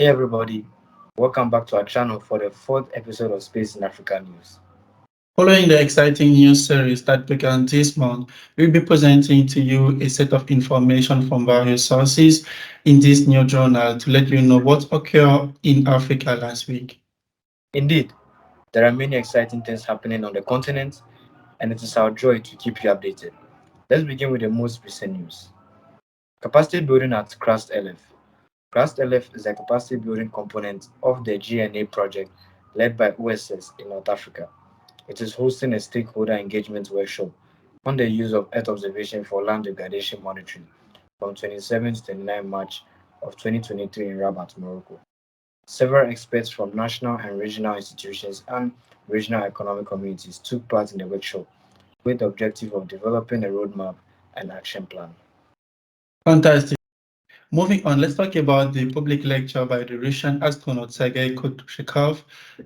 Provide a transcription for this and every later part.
Hey everybody, welcome back to our channel for the fourth episode of Space in Africa News. Following the exciting news series that began this month, we'll be presenting to you a set of information from various sources in this new journal to let you know what occurred in Africa last week. Indeed, there are many exciting things happening on the continent, and it is our joy to keep you updated. Let's begin with the most recent news. Capacity building at CRASTE-LF. CRASTE-LF is a capacity building component of the GNA project led by OSS in North Africa. It is hosting a stakeholder engagement workshop on the use of Earth observation for land degradation monitoring from 27 to 29 March of 2023 in Rabat, Morocco. Several experts from national and regional institutions and regional economic communities took part in the workshop with the objective of developing a roadmap and action plan. Fantastic. Moving on, let's talk about the public lecture by the Russian astronaut Sergey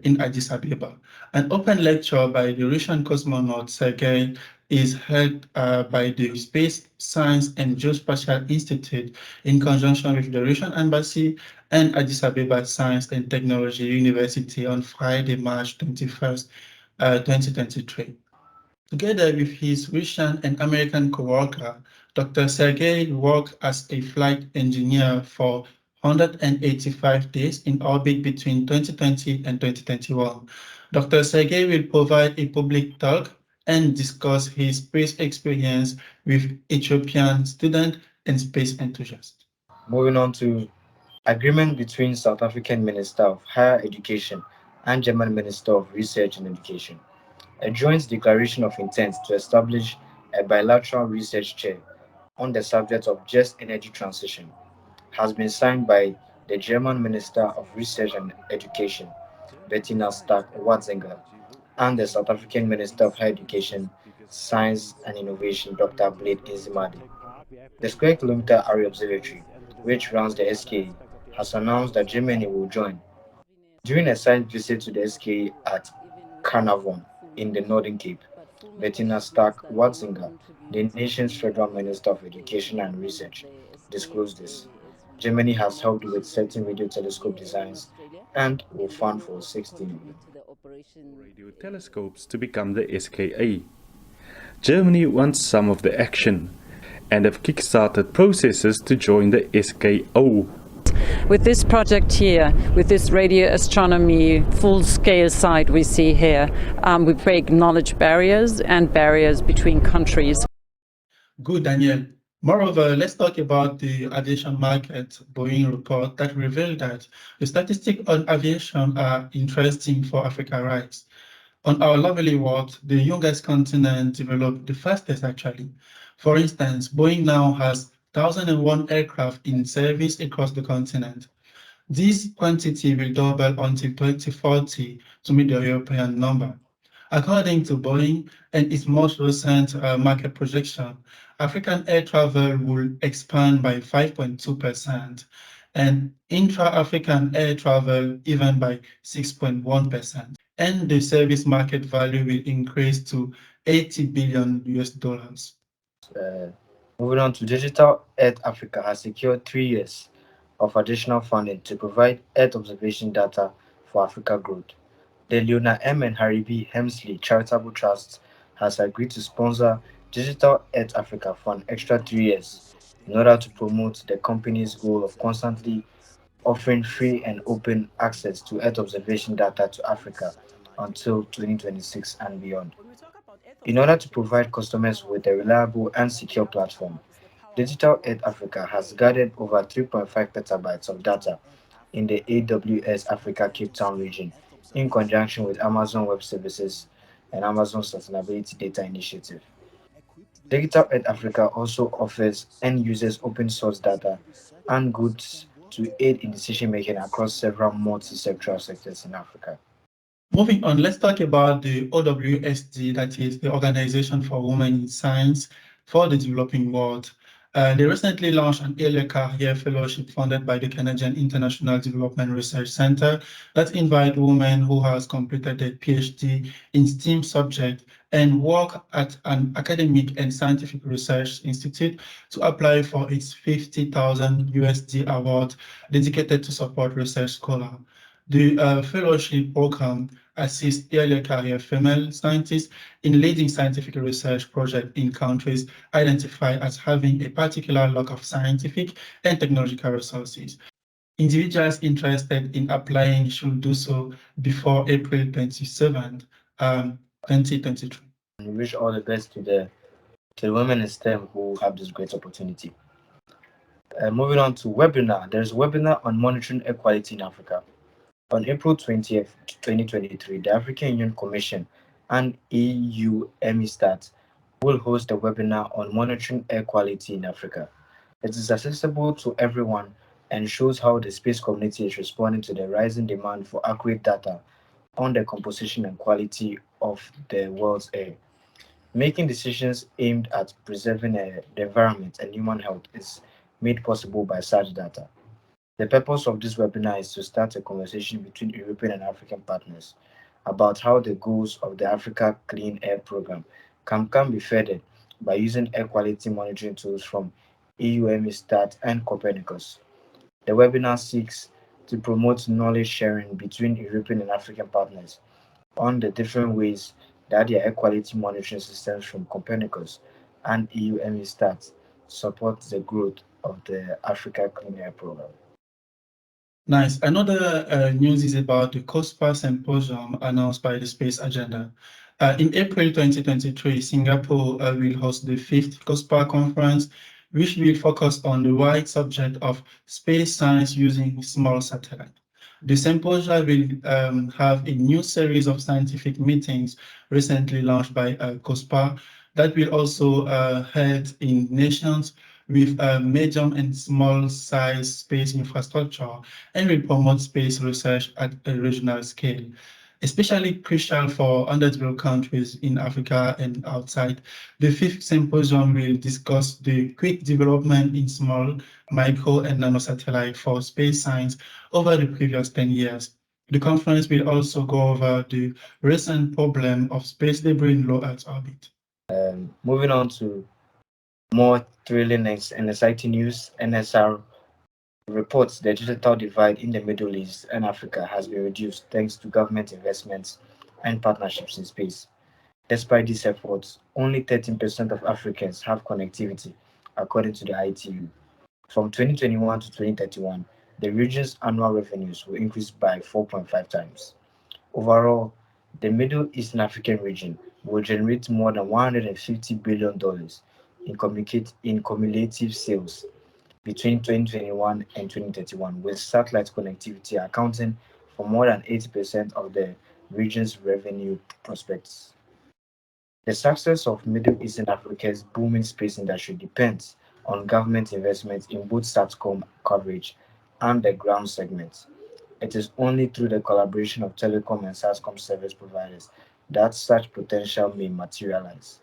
in Addis Ababa. An open lecture by the Russian cosmonaut Sergey is held by the Space Science and Geospatial Institute in conjunction with the Russian Embassy and Addis Ababa Science and Technology University on Friday, March 21st, 2023. Together with his Russian and American co-worker, Dr. Sergey worked as a flight engineer for 185 days in orbit between 2020 and 2021. Dr. Sergey will provide a public talk and discuss his space experience with Ethiopian students and space enthusiasts. Moving on to agreement between South African Minister of Higher Education and German Minister of Research and Education. A joint declaration of intent to establish a bilateral research chair on the subject of just energy transition has been signed by the German Minister of Research and Education, Bettina Stark-Watzinger, and the South African Minister of Higher Education, Science and Innovation, Dr. Blade Nzimande. The Square Kilometer Array Observatory, which runs the SKA, has announced that Germany will join. During a site visit to the SKA at Carnarvon in the Northern Cape, Bettina Stark-Watzinger, the nation's Federal Minister of Education and Research, disclosed this. Germany has helped with certain radio telescope designs and will fund for 16 of them. Radio telescopes to become the SKA. Germany wants some of the action and have kickstarted processes to join the SKO. With this project here, with this radio astronomy full-scale site we see here, we break knowledge barriers and barriers between countries. Good, Daniel. Moreover, let's talk about the aviation market Boeing report that revealed that the statistics on aviation are interesting for Africa rights. On our lovely world, the youngest continent developed the fastest actually. For instance, Boeing now has 1,001 aircraft in service across the continent. This quantity will double until 2040 to meet the European number. According to Boeing and its most recent market projection, African air travel will expand by 5.2% and intra-African air travel even by 6.1%. And the service market value will increase to 80 billion US dollars. Uh, Moving on to Digital Earth Africa has secured 3 years of additional funding to provide Earth observation data for Africa growth. The Leona M. and Harry B. Hemsley Charitable Trust has agreed to sponsor Digital Earth Africa for an extra 3 years in order to promote the company's goal of constantly offering free and open access to Earth observation data to Africa until 2026 and beyond. In order to provide customers with a reliable and secure platform, Digital Earth Africa has gathered over 3.5 petabytes of data in the AWS Africa Cape Town region in conjunction with Amazon Web Services and Amazon Sustainability Data Initiative. Digital Earth Africa also offers end users open source data and goods to aid in decision making across several multi-sectoral sectors in Africa. Moving on, let's talk about the OWSD, that is the Organization for Women in Science for the Developing World. They recently launched an early career fellowship funded by the Canadian International Development Research Centre that invite women who has completed a PhD in STEAM subject and work at an academic and scientific research institute to apply for its 50,000 USD award dedicated to support research scholar. The fellowship program assists early career female scientists in leading scientific research projects in countries identified as having a particular lack of scientific and technological resources. Individuals interested in applying should do so before April 27th, 2023. We wish all the best to the women in STEM who have this great opportunity. Moving on to webinar, there's a webinar on monitoring air quality in Africa. On April 20th, 2023, the African Union Commission and EU MISTAT will host a webinar on monitoring air quality in Africa. It is accessible to everyone and shows how the space community is responding to the rising demand for accurate data on the composition and quality of the world's air. Making decisions aimed at preserving the environment and human health is made possible by such data. The purpose of this webinar is to start a conversation between European and African partners about how the goals of the Africa Clean Air Program can be furthered by using air quality monitoring tools from EUMESTAT and Copernicus. The webinar seeks to promote knowledge sharing between European and African partners on the different ways that the air quality monitoring systems from Copernicus and EUMESTAT support the growth of the Africa Clean Air Program. Nice. Another news is about the COSPAR Symposium announced by the Space Agenda. In April 2023, Singapore will host the 5th COSPAR conference, which will focus on the wide subject of space science using small satellites. The symposium will have a new series of scientific meetings recently launched by COSPAR that will also held in nations with medium and small size space infrastructure and will promote space research at a regional scale, especially crucial for underdeveloped countries in Africa and outside. The 5th symposium will discuss the quick development in small, micro, and nanosatellite for space science over the previous 10 years. The conference will also go over the recent problem of space debris in low Earth orbit. Moving on to more thrilling and exciting news, NSR reports the digital divide in the Middle East and Africa has been reduced thanks to government investments and partnerships in space. Despite these efforts, only 13% of Africans have connectivity, according to the ITU. From 2021 to 2031, the region's annual revenues will increase by 4.5 times. Overall, the Middle Eastern African region will generate more than $150 billion in cumulative sales between 2021 and 2031, with satellite connectivity accounting for more than 80% of the region's revenue prospects. The success of Middle Eastern Africa's booming space industry depends on government investment in both SATCOM coverage and the ground segments. It is only through the collaboration of telecom and SATCOM service providers that such potential may materialize.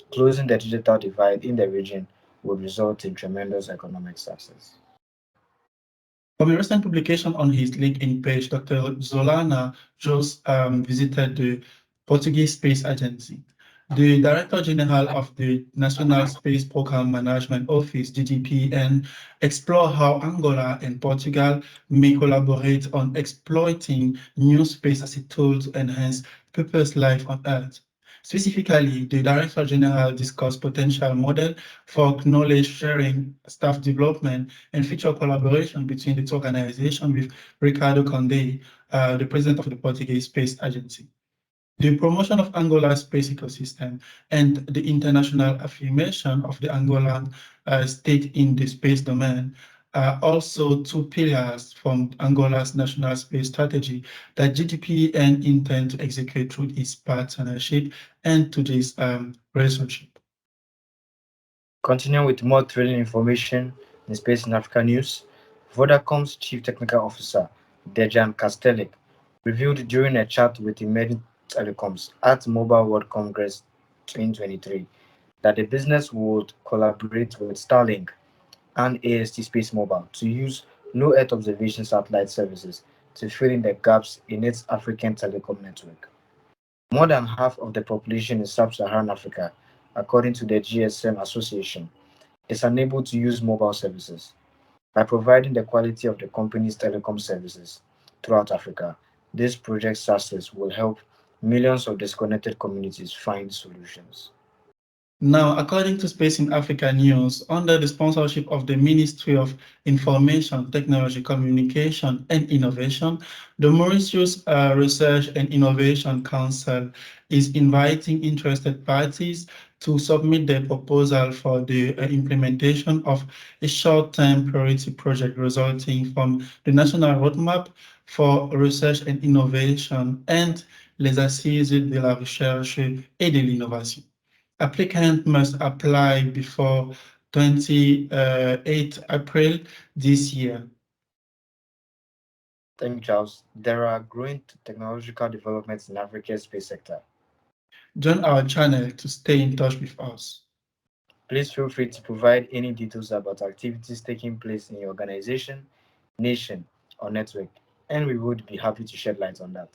Closing the digital divide in the region would result in tremendous economic success. From a recent publication on his LinkedIn page, Dr. Zoala Joao visited the Portuguese Space Agency. The Director General of the National Space Program Management Office, GGPEN, explored how Angola and Portugal may collaborate on exploiting new space as a tool to enhance people's life on Earth. Specifically, the Director General discussed potential model for knowledge sharing, staff development, and future collaboration between the two organizations with Ricardo Conde, the president of the Portuguese Space Agency. The promotion of Angola's space ecosystem and the international affirmation of the Angolan state in the space domain are also two pillars from Angola's national space strategy that GGPN intend to execute through its partnership and to this relationship. Continuing with more thrilling information in Space in Africa news, Vodacom's Chief Technical Officer, Dejan Kastelik, revealed during a chat with Emerging Telecoms at Mobile World Congress 2023 that the business would collaborate with Starlink and AST Space Mobile to use no Earth observation satellite services to fill in the gaps in its African telecom network. More than half of the population in sub-Saharan Africa, according to the GSM Association, is unable to use mobile services. By providing the quality of the company's telecom services throughout Africa, this project's success will help millions of disconnected communities find solutions. Now, according to Space in Africa News, under the sponsorship of the Ministry of Information, Technology, Communication and Innovation, the Mauritius Research and Innovation Council is inviting interested parties to submit their proposal for the implementation of a short-term priority project resulting from the National Roadmap for Research and Innovation and les Assises de la Recherche et de l'Innovation. Applicant must apply before 28 April this year. Thank you, Charles. There are growing technological developments in Africa's space sector. Join our channel to stay in touch with us. Please feel free to provide any details about activities taking place in your organization, nation, or network, and we would be happy to shed light on that.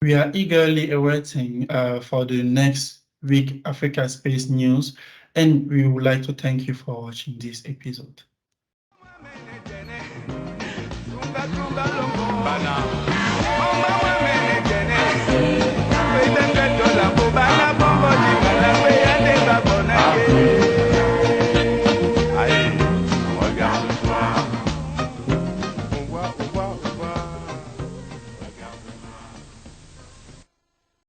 We are eagerly awaiting for the next week Africa Space News, and we would like to thank you for watching this episode.